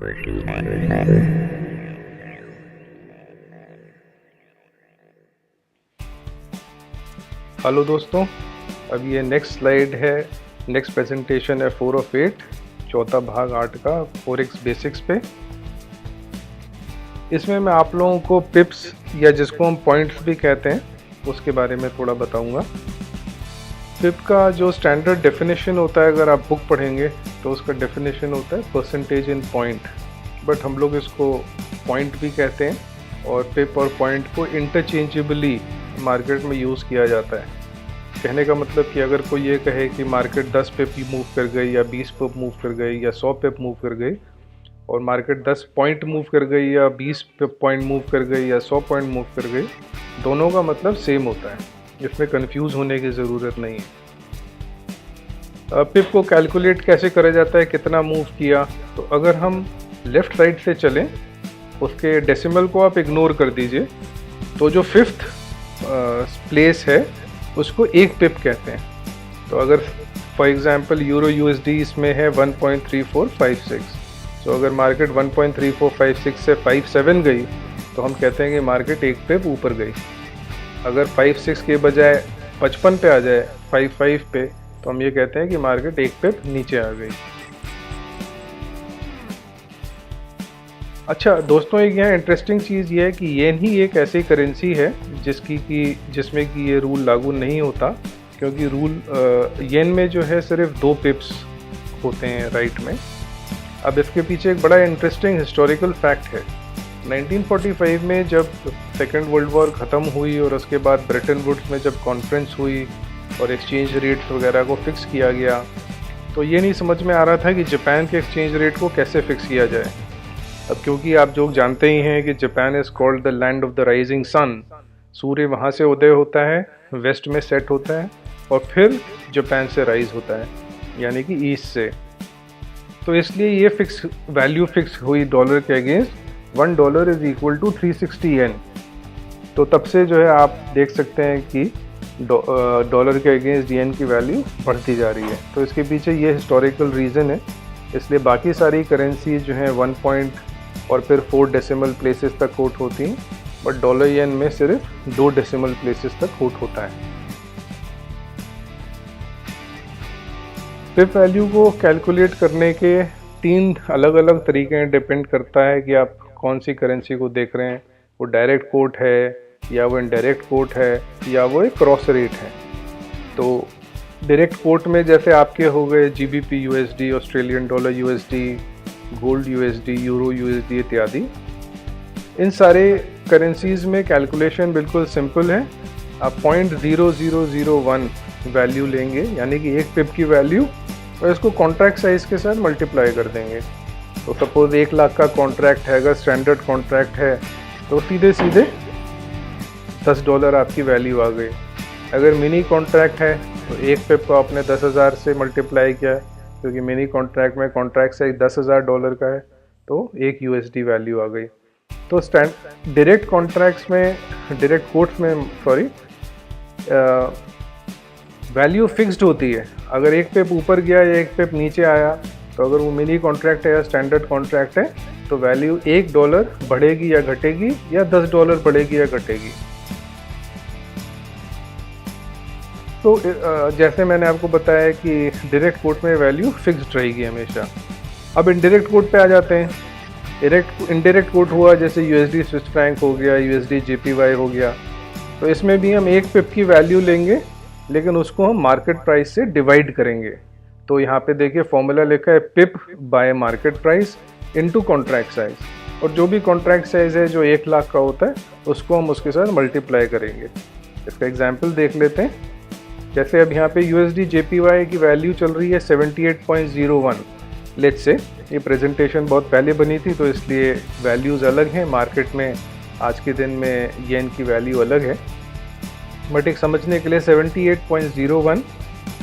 Hello दोस्तों, अब ये नेक्स्ट स्लाइड है, नेक्स्ट प्रेजेंटेशन है 4 of 8, चौथा भाग 8 का फॉरेक्स बेसिक्स पे। इसमें मैं आप लोगों को पिप्स या जिसको हम पॉइंट्स भी कहते हैं उसके बारे में थोड़ा बताऊंगा। पिप का जो स्टैंडर्ड डेफिनेशन होता है, अगर आप बुक पढ़ेंगे तो उसका डेफिनेशन होता है परसेंटेज इन पॉइंट, बट हम लोग इसको पॉइंट भी कहते हैं और पिप और पॉइंट को इंटरचेंजेबली मार्केट में यूज़ किया जाता है। कहने का मतलब कि अगर कोई ये कहे कि मार्केट 10 पिप मूव कर गई या 20 पिप मूव कर गई या 100 पिप मूव कर गई, और मार्केट 10 पॉइंट मूव कर गई या 20 पॉइंट मूव कर गई या 100 पॉइंट मूव कर गई, दोनों का मतलब सेम होता है। इसमें कंफ्यूज होने की ज़रूरत नहीं है। पिप को कैलकुलेट कैसे करा जाता है, कितना मूव किया, तो अगर हम लेफ़्ट राइट से चलें, उसके डेसिमल को आप इग्नोर कर दीजिए, तो जो 5th प्लेस है उसको एक पिप कहते हैं। तो अगर फॉर एग्जांपल यूरो यूएसडी इसमें है 1.3456, तो अगर मार्केट 1.3456 से 57 गई तो हम कहते हैं कि मार्केट एक पिप ऊपर गई। अगर 56 के बजाय 55 पे आ जाए, 55 पे, तो हम ये कहते हैं कि मार्केट एक पिप नीचे आ गई। अच्छा दोस्तों, एक यहाँ इंटरेस्टिंग चीज़ ये है कि येन ही एक ऐसी करेंसी है जिसमें कि ये रूल लागू नहीं होता, क्योंकि येन में जो है सिर्फ 2 पिप्स होते हैं राइट में। अब इसके पीछे एक बड़ा इंटरेस्टिंग हिस्टोरिकल फैक्ट है। 1945 में जब सेकेंड वर्ल्ड वॉर ख़त्म हुई और उसके बाद ब्रेटन वुड्स में जब कॉन्फ्रेंस हुई और एक्सचेंज रेट्स वगैरह को फिक्स किया गया, तो ये नहीं समझ में आ रहा था कि जापान के एक्सचेंज रेट को कैसे फिक्स किया जाए। अब क्योंकि आप जो जानते ही हैं कि Japan is called the land of the rising sun, सूर्य वहाँ से उदय होता है, वेस्ट में सेट होता है और फिर जापान से राइज होता है, यानी कि ईस्ट से। तो इसलिए ये वैल्यू फिक्स हुई डॉलर के अगेंस्ट, $1 इज इक्वल टू 360 येन। तो तब से जो है आप देख सकते हैं कि डॉलर के अगेंस्ट येन की वैल्यू बढ़ती जा रही है। तो इसके पीछे ये हिस्टोरिकल रीज़न है। इसलिए बाकी सारी करेंसीज जो हैं 1 पॉइंट और फिर 4 डेसिमल प्लेसेस तक कोट होती हैं, बट डॉलर येन में सिर्फ 2 डेसिमल प्लेसेस तक कोट होता है। पिप वैल्यू को कैलकुलेट करने के 3 अलग अलग तरीके हैं। डिपेंड करता है कि आप कौन सी करेंसी को देख रहे हैं, वो डायरेक्ट कोट है या वो इनडायरेक्ट कोट है या वो एक क्रॉस रेट है। तो डायरेक्ट कोट में जैसे आपके हो गए GBP USD, Australian dollar USD, gold USD, euro USD इत्यादि। इन सारे करेंसीज में कैलकुलेशन बिल्कुल सिंपल है। आप 0.0001 वैल्यू लेंगे, यानी कि एक पिप की वैल्यू, और इसको कॉन्ट्रैक्ट साइज के साथ मल्टीप्लाई कर देंगे। तो सपोज 1 लाख का कॉन्ट्रैक्ट है, अगर स्टैंडर्ड कॉन्ट्रैक्ट है तो सीधे सीधे $10 आपकी वैल्यू आ गई। अगर मिनी कॉन्ट्रैक्ट है तो एक पिप को आपने 10,000 से मल्टीप्लाई किया, क्योंकि मिनी कॉन्ट्रैक्ट में कॉन्ट्रैक्ट साइज $10,000 का है, तो एक USD वैल्यू आ गई। तो डायरेक्ट कॉन्ट्रैक्ट्स में, डायरेक्ट कोट्स में वैल्यू फिक्स्ड होती है। अगर एक पिप ऊपर गया या एक पिप नीचे आया, तो अगर वो मिनी कॉन्ट्रैक्ट है या स्टैंडर्ड कॉन्ट्रैक्ट है, तो वैल्यू $1 बढ़ेगी या घटेगी या $10 बढ़ेगी या घटेगी। तो जैसे मैंने आपको बताया कि डायरेक्ट कोट में वैल्यू फिक्स्ड रहेगी हमेशा। अब इनडायरेक्ट कोट पे आ जाते हैं। इनडायरेक्ट कोट हुआ जैसे USD स्विस फ्रैंक हो गया, USD JPY हो गया। तो इसमें भी हम एक पिप की वैल्यू लेंगे, लेकिन उसको हम मार्केट प्राइस से डिवाइड करेंगे। तो यहाँ पे देखिए फॉर्मूला लिखा है pip by market price into contract size, और जो भी कॉन्ट्रैक्ट साइज है जो 1 लाख का होता है उसको हम उसके साथ मल्टीप्लाई करेंगे। इसका एग्जाम्पल देख लेते हैं। जैसे अब यहाँ पे USD JPY की वैल्यू चल रही है 78.01। लेट्स से ये प्रेजेंटेशन बहुत पहले बनी थी, तो इसलिए वैल्यूज़ अलग हैं। मार्केट में आज के दिन में येन की वैल्यू अलग है, बट एक समझने के लिए 78.01,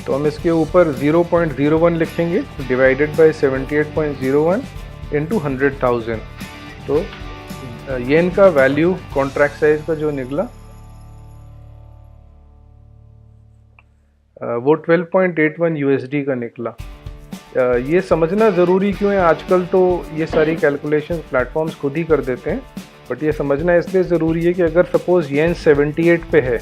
तो हम इसके ऊपर 0.01 लिखेंगे डिवाइडेड बाय 78.01 इंटू 100,000। तो येन का वैल्यू कॉन्ट्रैक्ट साइज का जो निकला वो 12.81 USD का निकला। ये समझना ज़रूरी क्यों है, आजकल तो ये सारी कैलकुलेशन प्लेटफॉर्म्स खुद ही कर देते हैं, बट ये समझना इसलिए ज़रूरी है कि अगर सपोज़ येन 78 पे है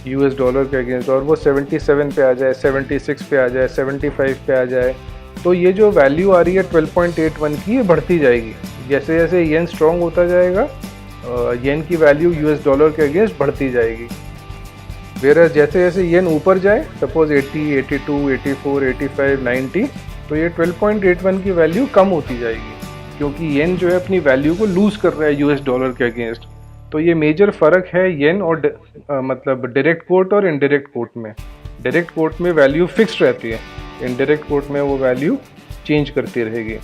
यूएस डॉलर के अगेंस्ट और वो 77 पे आ जाए, 76 पे आ जाए, 75 पे आ जाए, तो ये जो वैल्यू आ रही है 12.81 की, ये बढ़ती जाएगी। जैसे जैसे येन स्ट्रॉन्ग होता जाएगा येन की वैल्यू यूएस डॉलर के अगेंस्ट बढ़ती जाएगी। वेरस जैसे जैसे येन ऊपर जाए, सपोज 80, 82, 84, 85, 90, तो ये 12.81 की वैल्यू कम होती जाएगी, क्योंकि येन जो है अपनी वैल्यू को लूज कर रहा है यूएस डॉलर के अगेंस्ट। तो ये मेजर फ़र्क है येन और मतलब डायरेक्ट कोट और इनडायरेक्ट कोट में। डायरेक्ट कोट में वैल्यू फिक्स्ड रहती है, इनडायरेक्ट कोट में वो वैल्यू चेंज करती रहेगी।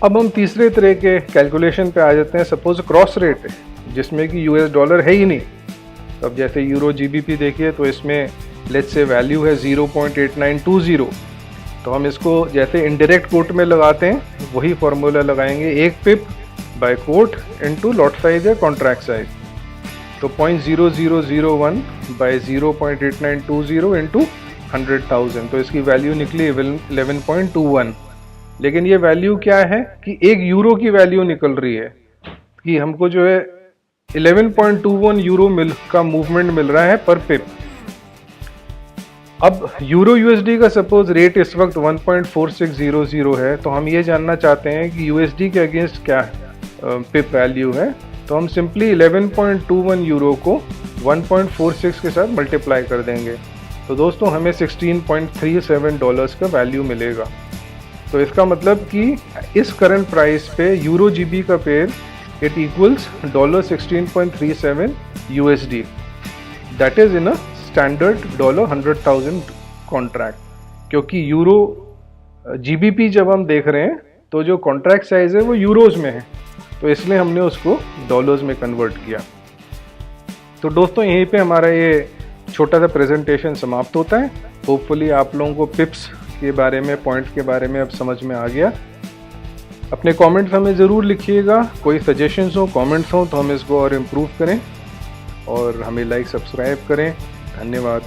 अब हम तीसरे तरह के कैलकुलेशन पे आ जाते हैं। सपोज क्रॉस रेट है जिसमें कि यूएस डॉलर है ही नहीं। अब जैसे यूरो जीबीपी देखिए, तो इसमें लेट्स से वैल्यू है 0.8920, तो हम इसको जैसे इनडायरेक्ट कोट में लगाते हैं वही फॉर्मूला लगाएंगे, 1 pip by quote into lot size या कॉन्ट्रैक्ट साइज। तो 0.0001 बाय 0.8920 इंटू 100,000, तो इसकी वैल्यू निकली 11.21। लेकिन ये वैल्यू क्या है कि 1 यूरो की वैल्यू निकल रही है कि हमको जो है 11.21 यूरो का मूवमेंट मिल रहा है पर पिप। अब यूरो यूएसडी का सपोज रेट इस वक्त 1.4600 है, तो हम ये जानना चाहते हैं कि यूएसडी के अगेंस्ट क्या पिप वैल्यू है। तो हम सिंपली 11.21 यूरो को 1.46 के साथ मल्टीप्लाई कर देंगे, तो दोस्तों हमें 16.37 डॉलर्स का वैल्यू मिलेगा। तो इसका मतलब कि इस करंट प्राइस पे यूरो जीबी का pair it equals $16.37 USD, that is in a standard $100,000 contract. क्योंकि यूरो जीबीपी जब हम देख रहे हैं तो जो कॉन्ट्रैक्ट साइज है वो यूरोज में है, तो इसलिए हमने उसको डॉलर्स में कन्वर्ट किया। तो दोस्तों यहीं पे हमारा ये छोटा सा प्रेजेंटेशन समाप्त होता है। होपफुली आप लोगों को पिप्स के बारे में, पॉइंट्स के बारे में अब समझ में आ गया। अपने कमेंट्स हमें ज़रूर लिखिएगा, कोई सजेशंस हो, कमेंट्स हो तो हम इसको और इम्प्रूव करें, और हमें लाइक सब्सक्राइब करें। धन्यवाद।